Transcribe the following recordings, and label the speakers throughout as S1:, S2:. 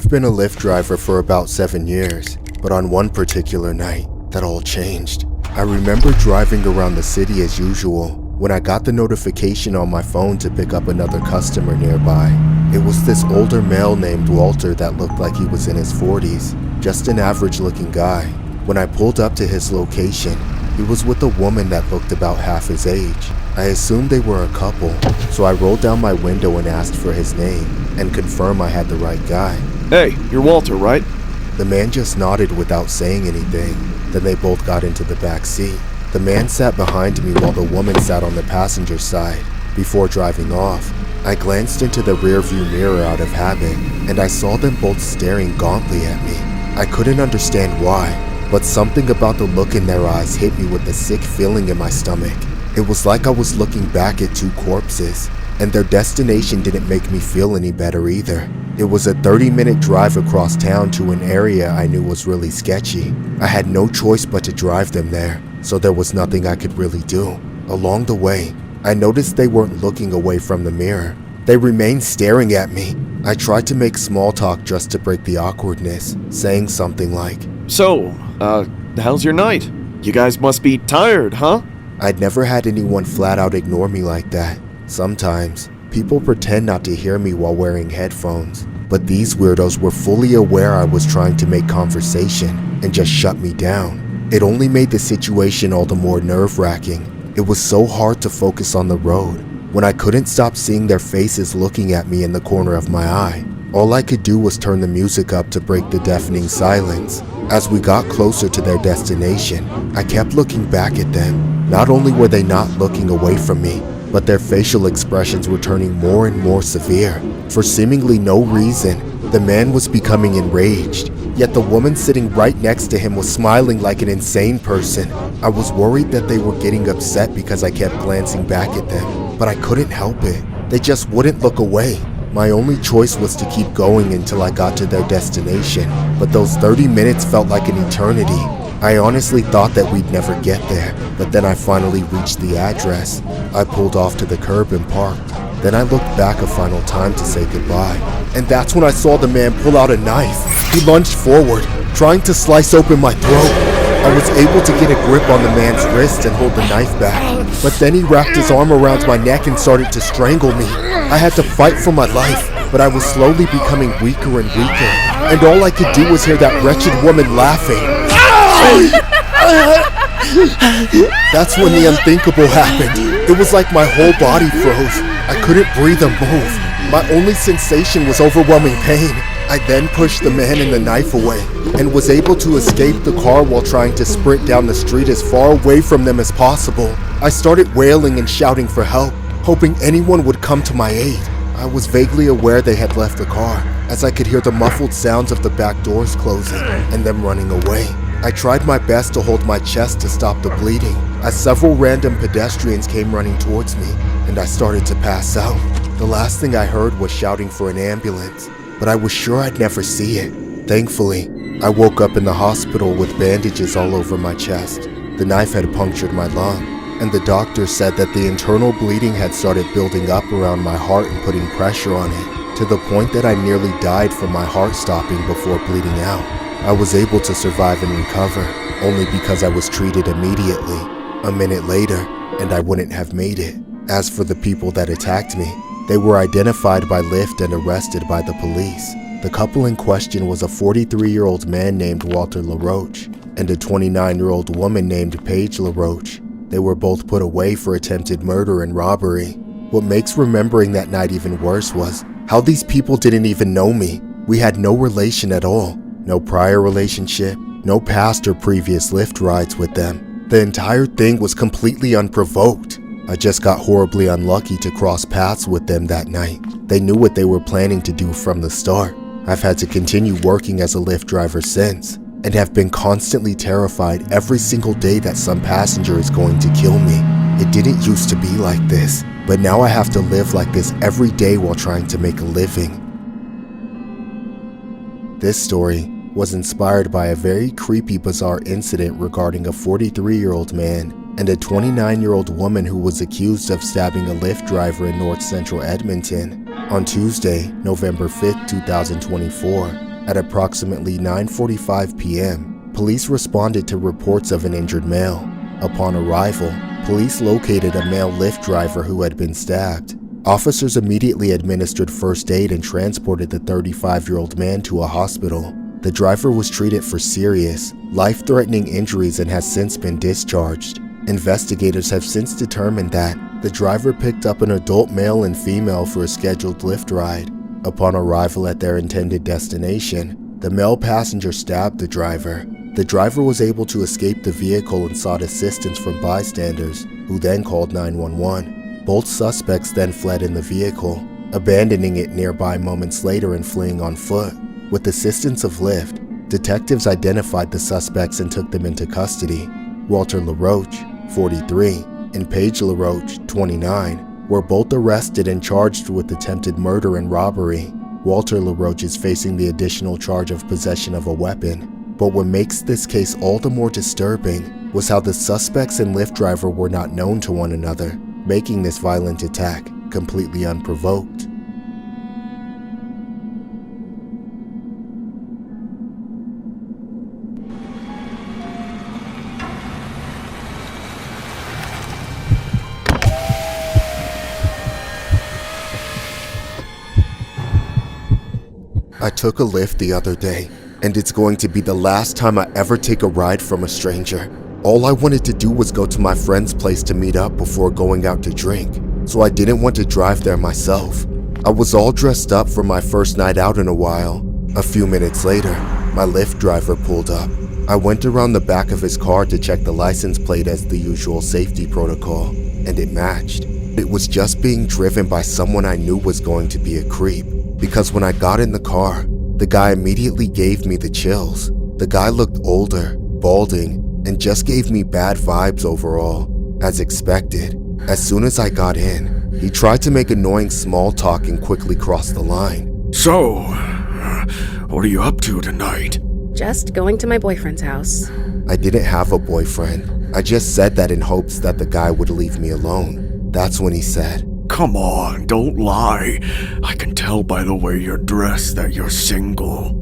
S1: I've been a Lyft driver for about 7 years, but on one particular night, that all changed. I remember driving around the city as usual when I got the notification on my phone to pick up another customer nearby. It was this older male named Walter that looked like he was in his 40s, just an average looking guy. When I pulled up to his location, he was with a woman that looked about half his age. I assumed they were a couple, so I rolled down my window and asked for his name and confirmed I had the right guy.
S2: Hey, you're Walter, right?
S1: The man just nodded without saying anything. Then they both got into the back seat. The man sat behind me while the woman sat on the passenger side. Before driving off, I glanced into the rearview mirror out of habit, and I saw them both staring gauntly at me. I couldn't understand why, but something about the look in their eyes hit me with a sick feeling in my stomach. It was like I was looking back at two corpses, and their destination didn't make me feel any better either. It was a 30-minute drive across town to an area I knew was really sketchy. I had no choice but to drive them there, so there was nothing I could really do. Along the way, I noticed they weren't looking away from the mirror. They remained staring at me. I tried to make small talk just to break the awkwardness, saying something like,
S2: So, how's your night? You guys must be tired, huh?
S1: I'd never had anyone flat out ignore me like that. Sometimes, people pretend not to hear me while wearing headphones, but these weirdos were fully aware I was trying to make conversation and just shut me down. It only made the situation all the more nerve-wracking. It was so hard to focus on the road when I couldn't stop seeing their faces looking at me in the corner of my eye. All I could do was turn the music up to break the deafening silence. As we got closer to their destination, I kept looking back at them. Not only were they not looking away from me, but their facial expressions were turning more and more severe. For seemingly no reason, the man was becoming enraged, yet the woman sitting right next to him was smiling like an insane person. I was worried that they were getting upset because I kept glancing back at them, but I couldn't help it. They just wouldn't look away. My only choice was to keep going until I got to their destination, but those 30 minutes felt like an eternity. I honestly thought that we'd never get there, but then I finally reached the address. I pulled off to the curb and parked. Then I looked back a final time to say goodbye. And that's when I saw the man pull out a knife. He lunged forward, trying to slice open my throat. I was able to get a grip on the man's wrist and hold the knife back, but then he wrapped his arm around my neck and started to strangle me. I had to fight for my life, but I was slowly becoming weaker and weaker, and all I could do was hear that wretched woman laughing. That's when the unthinkable happened. It was like my whole body froze. I couldn't breathe or move. My only sensation was overwhelming pain. I then pushed the man and the knife away and was able to escape the car while trying to sprint down the street as far away from them as possible. I started wailing and shouting for help, hoping anyone would come to my aid. I was vaguely aware they had left the car, as I could hear the muffled sounds of the back doors closing and them running away. I tried my best to hold my chest to stop the bleeding, as several random pedestrians came running towards me, and I started to pass out. The last thing I heard was shouting for an ambulance, but I was sure I'd never see it. Thankfully, I woke up in the hospital with bandages all over my chest. The knife had punctured my lung, and the doctor said that the internal bleeding had started building up around my heart and putting pressure on it, to the point that I nearly died from my heart stopping before bleeding out. I was able to survive and recover, only because I was treated immediately. A minute later, and I wouldn't have made it. As for the people that attacked me, they were identified by Lyft and arrested by the police. The couple in question was a 43-year-old man named Walter LaRoche and a 29-year-old woman named Paige LaRoche. They were both put away for attempted murder and robbery. What makes remembering that night even worse was how these people didn't even know me. We had no relation at all. No prior relationship, no past or previous Lyft rides with them. The entire thing was completely unprovoked. I just got horribly unlucky to cross paths with them that night. They knew what they were planning to do from the start. I've had to continue working as a Lyft driver since, and have been constantly terrified every single day that some passenger is going to kill me. It didn't used to be like this, but now I have to live like this every day while trying to make a living. This story was inspired by a very creepy, bizarre incident regarding a 43-year-old man and a 29-year-old woman who was accused of stabbing a Lyft driver in North Central Edmonton. On Tuesday, November 5th, 2024, At approximately 9:45 p.m., police responded to reports of an injured male. Upon arrival, police located a male Lyft driver who had been stabbed. Officers immediately administered first aid and transported the 35-year-old man to a hospital. The driver was treated for serious, life-threatening injuries and has since been discharged. Investigators have since determined that the driver picked up an adult male and female for a scheduled Lyft ride. Upon arrival at their intended destination, the male passenger stabbed the driver. The driver was able to escape the vehicle and sought assistance from bystanders, who then called 911. Both suspects then fled in the vehicle, abandoning it nearby moments later and fleeing on foot. With assistance of Lyft, detectives identified the suspects and took them into custody. Walter LaRoche, 43, and Paige LaRoche, 29, were both arrested and charged with attempted murder and robbery. Walter LaRoche is facing the additional charge of possession of a weapon. But what makes this case all the more disturbing was how the suspects and Lyft driver were not known to one another, making this violent attack completely unprovoked. I took a Lyft the other day, and it's going to be the last time I ever take a ride from a stranger. All I wanted to do was go to my friend's place to meet up before going out to drink, so I didn't want to drive there myself. I was all dressed up for my first night out in a while. A few minutes later, my Lyft driver pulled up. I went around the back of his car to check the license plate as the usual safety protocol, and it matched. It was just being driven by someone I knew was going to be a creep, because when I got in the car, the guy immediately gave me the chills. The guy looked older, balding, and just gave me bad vibes overall. As expected, as soon as I got in, he tried to make annoying small talk and quickly crossed the line.
S3: So, what are you up to tonight?
S4: Just going to my boyfriend's house.
S1: I didn't have a boyfriend. I just said that in hopes that the guy would leave me alone. That's when he said,
S3: Come on, don't lie. I can tell by the way you're dressed that you're single.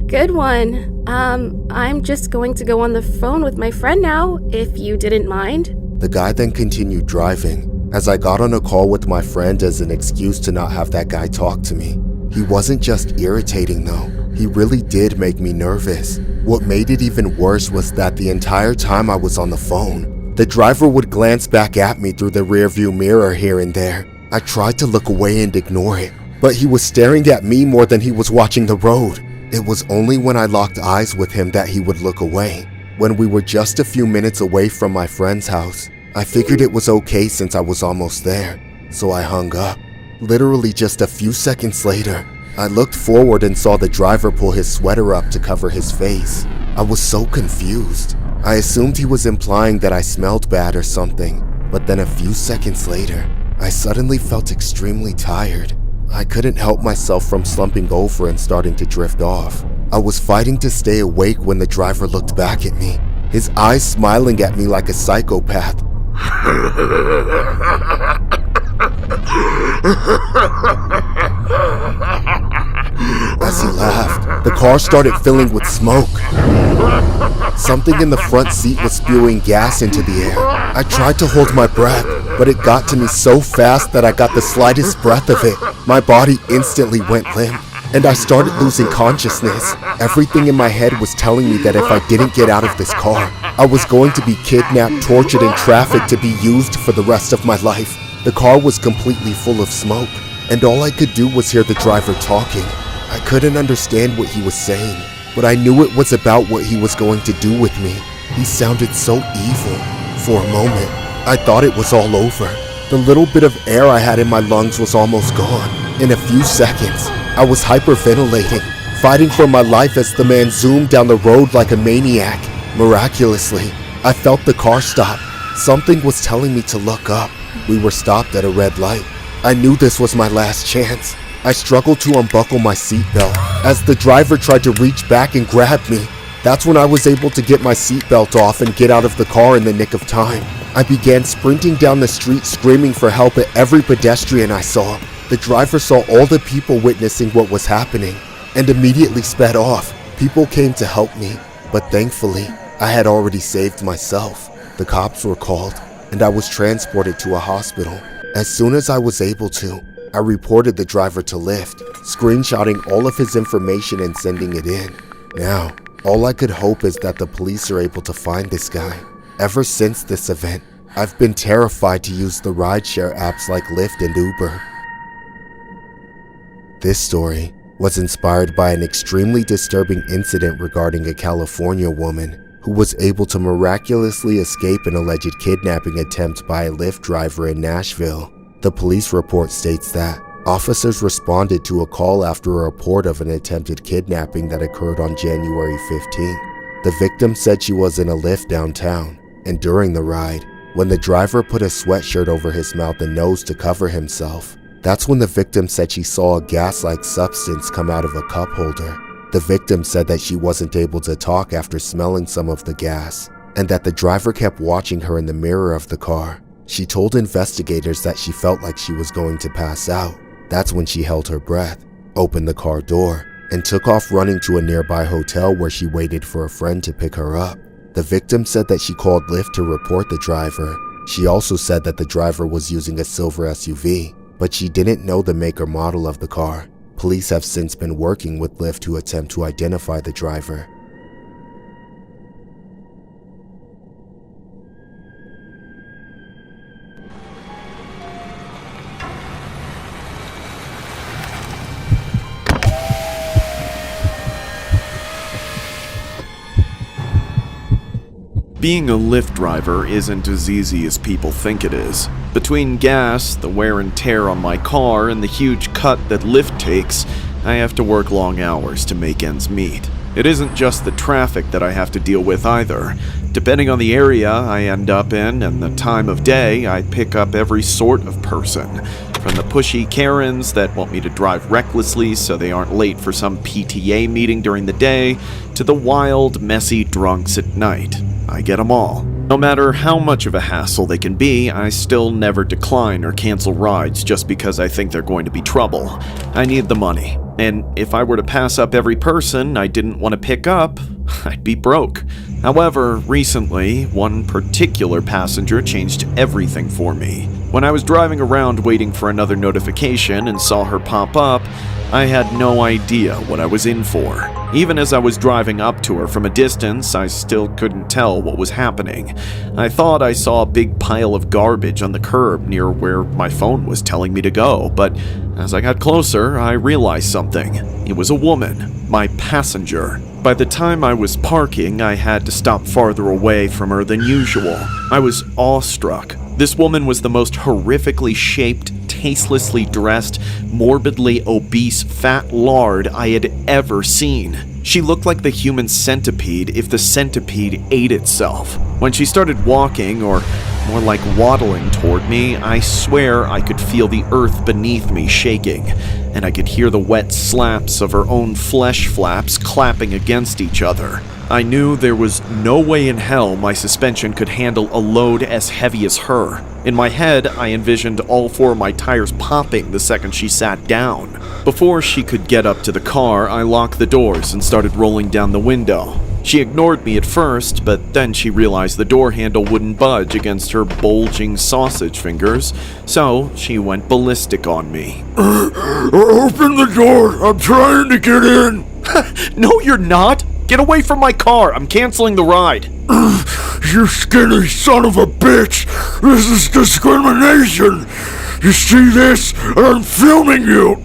S4: Good one. I'm just going to go on the phone with my friend now, if you didn't mind.
S1: The guy then continued driving, as I got on a call with my friend as an excuse to not have that guy talk to me. He wasn't just irritating though, he really did make me nervous. What made it even worse was that the entire time I was on the phone, the driver would glance back at me through the rearview mirror here and there. I tried to look away and ignore it, but he was staring at me more than he was watching the road. It was only when I locked eyes with him that he would look away. When we were just a few minutes away from my friend's house, I figured it was okay since I was almost there, so I hung up. Literally just a few seconds later, I looked forward and saw the driver pull his sweater up to cover his face. I was so confused. I assumed he was implying that I smelled bad or something, but then a few seconds later, I suddenly felt extremely tired. I couldn't help myself from slumping over and starting to drift off. I was fighting to stay awake when the driver looked back at me, his eyes smiling at me like a psychopath. As he laughed, the car started filling with smoke. Something in the front seat was spewing gas into the air. I tried to hold my breath, but it got to me so fast that I got the slightest breath of it. My body instantly went limp, and I started losing consciousness. Everything in my head was telling me that if I didn't get out of this car, I was going to be kidnapped, tortured, and trafficked to be used for the rest of my life. The car was completely full of smoke, and all I could do was hear the driver talking. I couldn't understand what he was saying, but I knew it was about what he was going to do with me. He sounded so evil. For a moment, I thought it was all over. The little bit of air I had in my lungs was almost gone. In a few seconds, I was hyperventilating, fighting for my life as the man zoomed down the road like a maniac. Miraculously, I felt the car stop. Something was telling me to look up. We were stopped at a red light. I knew this was my last chance. I struggled to unbuckle my seatbelt as the driver tried to reach back and grab me. That's when I was able to get my seatbelt off and get out of the car in the nick of time. I began sprinting down the street screaming for help at every pedestrian I saw. The driver saw all the people witnessing what was happening, and immediately sped off. People came to help me, but thankfully, I had already saved myself. The cops were called, and I was transported to a hospital. As soon as I was able to, I reported the driver to Lyft, screenshotting all of his information and sending it in. Now, all I could hope is that the police are able to find this guy. Ever since this event, I've been terrified to use the rideshare apps like Lyft and Uber. This story was inspired by an extremely disturbing incident regarding a California woman who was able to miraculously escape an alleged kidnapping attempt by a Lyft driver in Nashville. The police report states that officers responded to a call after a report of an attempted kidnapping that occurred on January 15. The victim said she was in a Lyft downtown, and during the ride, when the driver put a sweatshirt over his mouth and nose to cover himself, that's when the victim said she saw a gas-like substance come out of a cup holder. The victim said that she wasn't able to talk after smelling some of the gas, and that the driver kept watching her in the mirror of the car. She told investigators that she felt like she was going to pass out. That's when she held her breath, opened the car door, and took off running to a nearby hotel where she waited for a friend to pick her up. The victim said that she called Lyft to report the driver. She also said that the driver was using a silver SUV, but she didn't know the make or model of the car. Police have since been working with Lyft to attempt to identify the driver.
S2: Being a Lyft driver isn't as easy as people think it is. Between gas, the wear and tear on my car, and the huge cut that Lyft takes, I have to work long hours to make ends meet. It isn't just the traffic that I have to deal with either. Depending on the area I end up in and the time of day, I pick up every sort of person. From the pushy Karens that want me to drive recklessly so they aren't late for some PTA meeting during the day, to the wild, messy drunks at night. I get them all. No matter how much of a hassle they can be, I still never decline or cancel rides just because I think they're going to be trouble. I need the money, and if I were to pass up every person I didn't want to pick up, I'd be broke. However, recently, one particular passenger changed everything for me. When I was driving around waiting for another notification and saw her pop up, I had no idea what I was in for. Even as I was driving up to her from a distance, I still couldn't tell what was happening. I thought I saw a big pile of garbage on the curb near where my phone was telling me to go, but as I got closer, I realized something. It was a woman, my passenger. By the time I was parking, I had to stop farther away from her than usual. I was awestruck. This woman was the most horrifically shaped, tastelessly dressed, morbidly obese fat lard I had ever seen. She looked like the human centipede if the centipede ate itself. When she started walking, or more like waddling toward me, I swear I could feel the earth beneath me shaking, and I could hear the wet slaps of her own flesh flaps clapping against each other. I knew there was no way in hell my suspension could handle a load as heavy as her. In my head, I envisioned all four of my tires popping the second she sat down. Before she could get up to the car, I locked the doors and started rolling down the window. She ignored me at first, but then she realized the door handle wouldn't budge against her bulging sausage fingers, so she went ballistic on me.
S3: Open the door! I'm trying to get in!
S2: No, you're not! Get away from my car! I'm canceling the ride!
S3: You skinny son of a bitch! This is discrimination! You see this? I'm filming you!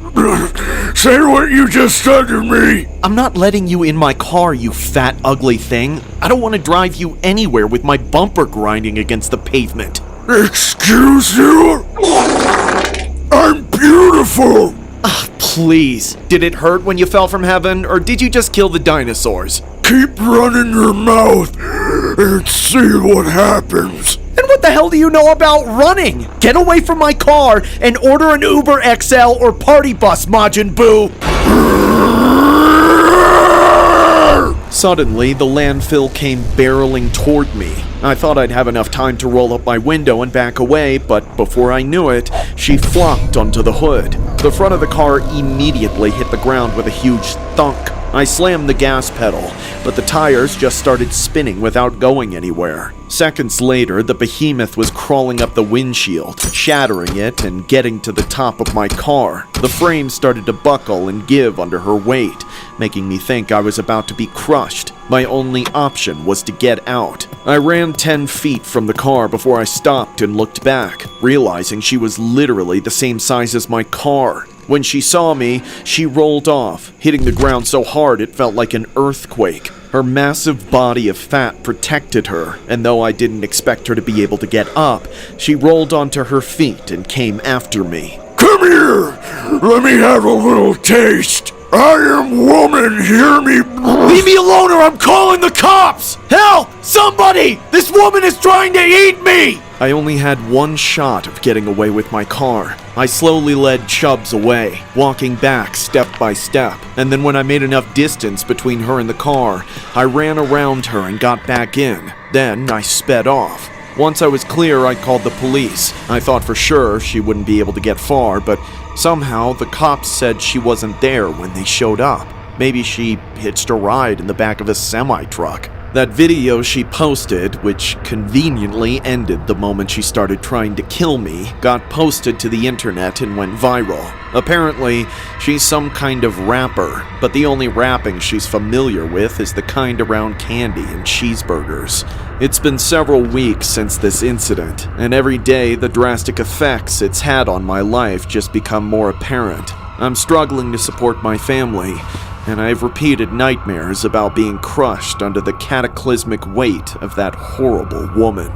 S3: Say what you just said to me!
S2: I'm not letting you in my car, you fat, ugly thing. I don't want to drive you anywhere with my bumper grinding against the pavement.
S3: Excuse you? I'm beautiful!
S2: Please. Did it hurt when you fell from heaven, or did you just kill the dinosaurs?
S3: Keep running your mouth and see what happens.
S2: And what the hell do you know about running? Get away from my car and order an Uber XL or party bus, Majin Buu! Suddenly, the landfill came barreling toward me. I thought I'd have enough time to roll up my window and back away, but before I knew it, she flopped onto the hood. The front of the car immediately hit the ground with a huge thunk. I slammed the gas pedal, but the tires just started spinning without going anywhere. Seconds later, the behemoth was crawling up the windshield, shattering it and getting to the top of my car. The frame started to buckle and give under her weight, making me think I was about to be crushed. My only option was to get out. I ran 10 feet from the car before I stopped and looked back, realizing she was literally the same size as my car. When she saw me, she rolled off, hitting the ground so hard it felt like an earthquake. Her massive body of fat protected her, and though I didn't expect her to be able to get up, she rolled onto her feet and came after me.
S3: Come here! Let me have a little taste! I am woman, hear me?
S2: Leave me alone or I'm calling the cops! Help! Somebody! This woman is trying to eat me! I only had one shot of getting away with my car. I slowly led Chubbs away, walking back step by step, and then when I made enough distance between her and the car, I ran around her and got back in. Then I sped off. Once I was clear, I called the police. I thought for sure she wouldn't be able to get far, but somehow the cops said she wasn't there when they showed up. Maybe she hitched a ride in the back of a semi-truck. That video she posted, which conveniently ended the moment she started trying to kill me, got posted to the internet and went viral. Apparently, she's some kind of rapper, but the only rapping she's familiar with is the kind around candy and cheeseburgers. It's been several weeks since this incident, and every day the drastic effects it's had on my life just become more apparent. I'm struggling to support my family, and I've repeated nightmares about being crushed under the cataclysmic weight of that horrible woman.